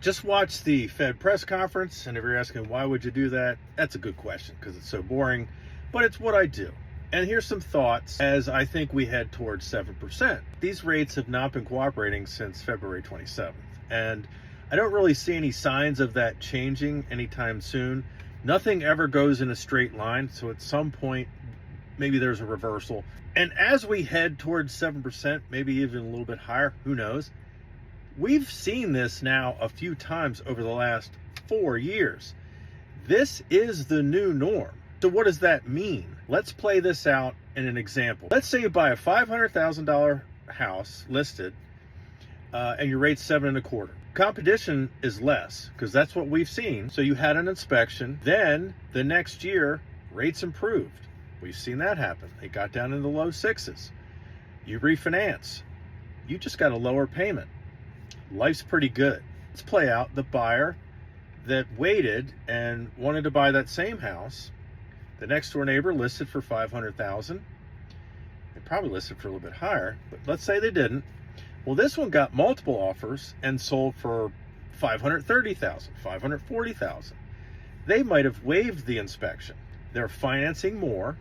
Just watched the Fed press conference, and if you're asking why would you do that, that's a good question because it's so boring, but it's what I do. And here's some thoughts as I think we head towards 7%. These rates have not been cooperating since February 27th, and I don't really see any signs of that changing anytime soon. Nothing ever goes in a straight line, so at some point, maybe there's a reversal. And as we head towards 7%, maybe even a little bit higher, who knows? We've seen this now a few times over the last 4 years. This is the new norm. So what does that mean? Let's play this out in an example. Let's say you buy a $500,000 house listed and your rate's 7.25. Competition is less because that's what we've seen. So you had an inspection, then the next year rates improved. We've seen that happen. They got down in the low sixes. You refinance. You just got a lower payment. Life's pretty good. Let's play out the buyer that waited and wanted to buy that same house. The next door neighbor listed for $500,000. They probably listed for a little bit higher, but let's say they didn't. Well, this one got multiple offers and sold for $530,000, $540,000. They might have waived the inspection. They're financing more.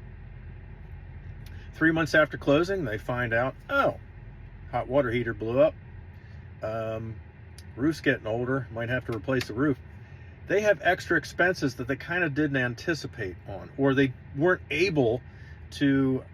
3 months after closing, they find out, oh, hot water heater blew up. Roof's getting older, might have to replace the roof. They have extra expenses that they kind of didn't anticipate on, or they weren't able to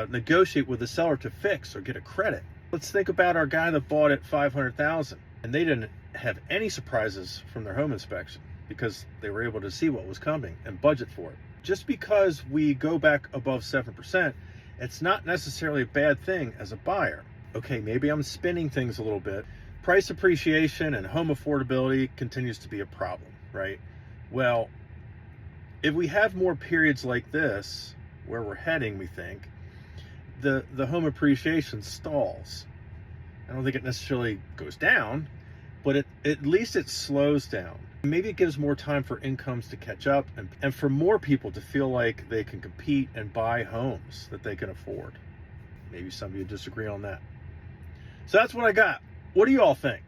negotiate with the seller to fix or get a credit. Let's think about our guy that bought at $500,000 and they didn't have any surprises from their home inspection because they were able to see what was coming and budget for it. Just because we go back above 7%, it's not necessarily a bad thing as a buyer. Okay, maybe I'm spinning things a little bit. Price appreciation and home affordability continues to be a problem, right? Well, if we have more periods like this, where we're heading, we think, the home appreciation stalls. I don't think it necessarily goes down, but at least it slows down. Maybe it gives more time for incomes to catch up and for more people to feel like they can compete and buy homes that they can afford. Maybe some of you disagree on that. So that's what I got. What do you all think?